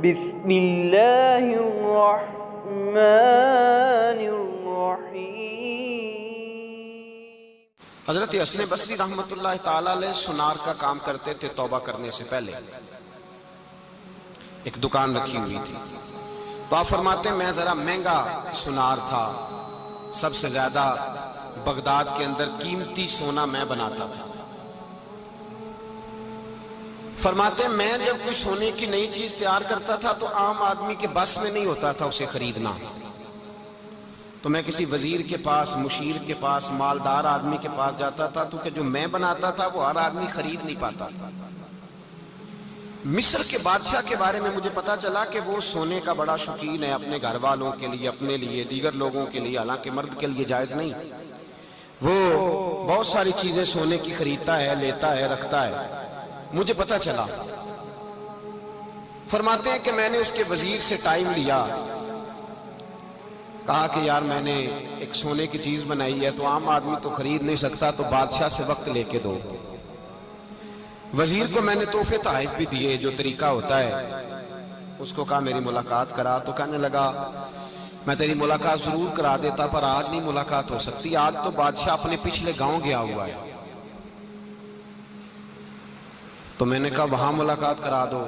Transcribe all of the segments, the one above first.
بسم اللہ الرحمن الرحیم۔ حضرت حسن بصری رحمۃ اللہ تعالی علیہ سونار کا کام کرتے تھے۔ توبہ کرنے سے پہلے ایک دکان رکھی ہوئی تھی، تو آپ فرماتے ہیں میں ذرا مہنگا سونار تھا، سب سے زیادہ بغداد کے اندر قیمتی سونا میں بناتا تھا۔ فرماتے ہیں میں جب کوئی سونے کی نئی چیز تیار کرتا تھا تو عام آدمی کے بس میں نہیں ہوتا تھا اسے خریدنا، تو میں کسی وزیر کے پاس، مشیر کے پاس، مالدار آدمی کے پاس جاتا تھا، تو کہ جو میں بناتا تھا وہ ہر آدمی خرید نہیں پاتا تھا۔ مصر کے بادشاہ کے بارے میں مجھے پتا چلا کہ وہ سونے کا بڑا شوقین ہے، اپنے گھر والوں کے لیے، اپنے لیے، دیگر لوگوں کے لیے، حالانکہ مرد کے لیے جائز نہیں، وہ بہت ساری چیزیں سونے کی خریدتا ہے، لیتا ہے، رکھتا ہے۔ مجھے پتا چلا۔ فرماتے ہیں کہ میں نے اس کے وزیر سے ٹائم لیا، کہا کہ یار میں نے ایک سونے کی چیز بنائی ہے، تو عام آدمی تو خرید نہیں سکتا، تو بادشاہ سے وقت لے کے دو۔ وزیر کو میں نے تحفے تحائف بھی دیے، جو طریقہ ہوتا ہے، اس کو کہا میری ملاقات کرا، تو کہنے لگا میں تیری ملاقات ضرور کرا دیتا، پر آج نہیں ملاقات ہو سکتی، آج تو بادشاہ اپنے پچھلے گاؤں گیا ہوا ہے۔ تو میں نے کہا وہاں ملاقات کرا دو،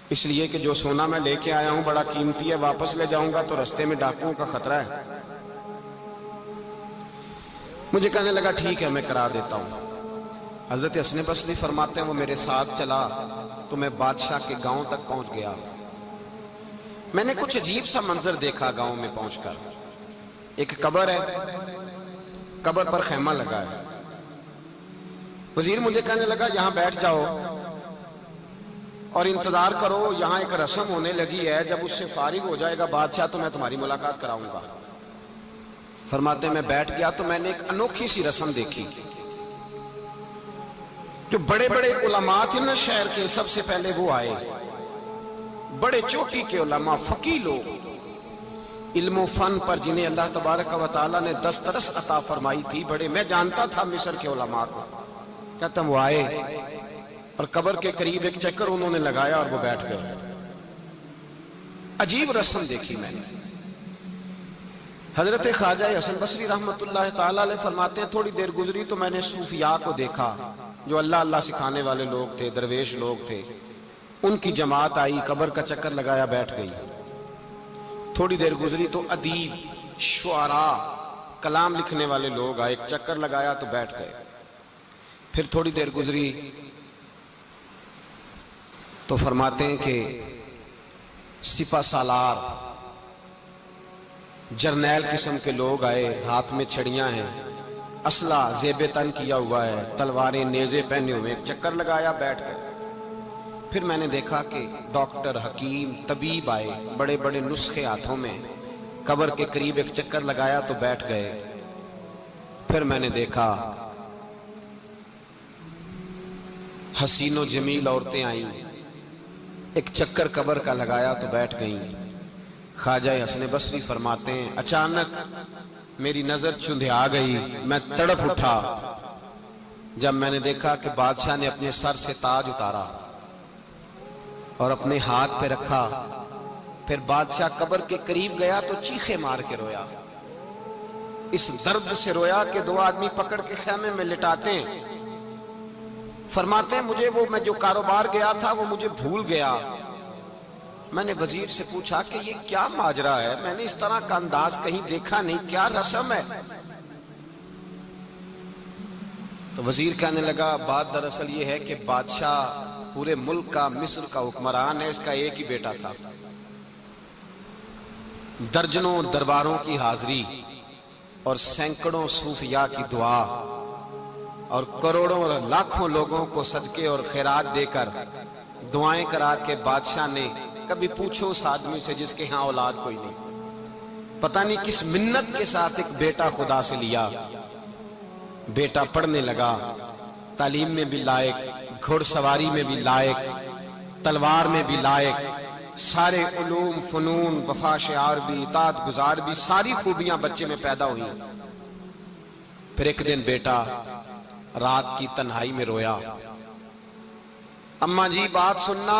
اس لیے کہ جو سونا میں لے کے آیا ہوں بڑا قیمتی ہے، واپس لے جاؤں گا تو رستے میں ڈاکوؤں کا خطرہ ہے۔ مجھے کہنے لگا ٹھیک ہے میں کرا دیتا ہوں۔ حضرت حسن بصری فرماتے ہیں وہ میرے ساتھ چلا، تو میں بادشاہ کے گاؤں تک پہنچ گیا۔ میں نے کچھ عجیب سا منظر دیکھا گاؤں میں پہنچ کر۔ ایک قبر ہے، قبر پر خیمہ لگا ہے۔ وزیر مجھے کہنے لگا یہاں بیٹھ جاؤ اور انتظار کرو، یہاں ایک رسم ہونے لگی ہے، جب اس سے فارغ ہو جائے گا بادشاہ تو میں تمہاری ملاقات کراؤں گا۔ فرماتے ہیں میں بیٹھ گیا تو میں نے ایک انوکھی سی رسم دیکھی۔ جو بڑے بڑے علماء تھے نا شہر کے، سب سے پہلے وہ آئے، بڑے چوٹی کے علماء، فقیہ لوگ، علم و فن پر جنہیں اللہ تبارک و تعالیٰ نے دسترس عطا فرمائی تھی، بڑے، میں جانتا تھا مصر کے علماء کو۔ کہتا ہوں وہ آئے اور قبر کے قریب ایک چکر انہوں نے لگایا اور وہ بیٹھ گئے۔ عجیب رسم دیکھی میں نے۔ حضرت خواجہ حسن بصری رحمۃ اللہ تعالیٰ علیہ فرماتے ہیں تھوڑی دیر گزری تو میں نے صوفیاء کو دیکھا، جو اللہ اللہ سکھانے والے لوگ تھے، درویش لوگ تھے، ان کی جماعت آئی، قبر کا چکر لگایا، بیٹھ گئی۔ تھوڑی دیر گزری تو ادیب، شعراء، کلام لکھنے والے لوگ آئے، ایک چکر لگایا تو بیٹھ گئے۔ پھر تھوڑی دیر گزری تو فرماتے ہیں کہ سپہ سالار، جرنیل قسم کے لوگ آئے، ہاتھ میں چھڑیاں ہیں، اسلحہ زیب تن کیا ہوا ہے، تلواریں، نیزے پہنے ہوئے، ایک چکر لگایا، بیٹھ گئے۔ پھر میں نے دیکھا کہ ڈاکٹر، حکیم، طبیب آئے، بڑے بڑے نسخے ہاتھوں میں، قبر کے قریب ایک چکر لگایا تو بیٹھ گئے۔ پھر میں نے دیکھا حسین و جمیل عورتیں آئیں، ایک چکر قبر کا لگایا تو بیٹھ گئیں۔ خواجہ حسن بصری فرماتے ہیں اچانک میری نظر چندھیا گئی، میں تڑپ اٹھا جب میں نے دیکھا کہ بادشاہ نے اپنے سر سے تاج اتارا اور اپنے ہاتھ پہ رکھا۔ پھر بادشاہ قبر کے قریب گیا تو چیخے مار کے رویا، اس درد سے رویا کہ دو آدمی پکڑ کے خیمے میں لٹاتے ہیں۔ فرماتے ہیں مجھے وہ میں جو کاروبار گیا تھا وہ مجھے بھول گیا۔ میں نے وزیر سے پوچھا کہ یہ کیا ماجرا ہے، میں نے اس طرح کا انداز کہیں دیکھا نہیں، کیا رسم ہے؟ تو وزیر کہنے لگا بات دراصل یہ ہے کہ بادشاہ پورے ملک کا، مصر کا حکمران ہے، اس کا ایک ہی بیٹا تھا۔ درجنوں درباروں کی حاضری اور سینکڑوں صوفیاء کی دعا اور کروڑوں اور لاکھوں لوگوں کو صدقے اور خیرات دے کر دعائیں کرا کے بادشاہ نے، کبھی پوچھو اس آدمی سے جس کے ہاں اولاد کوئی نہیں، پتہ نہیں کس منت کے ساتھ ایک بیٹا خدا سے لیا۔ بیٹا پڑھنے لگا، تعلیم میں بھی لائق، گھوڑ سواری میں بھی لائق، تلوار میں بھی لائق، سارے علوم، فنون، وفا شعار بھی، اطاعت گزار بھی، ساری خوبیاں بچے میں پیدا ہوئی۔ پھر ایک دن بیٹا رات کی تنہائی میں رویا، اماں جی بات سننا،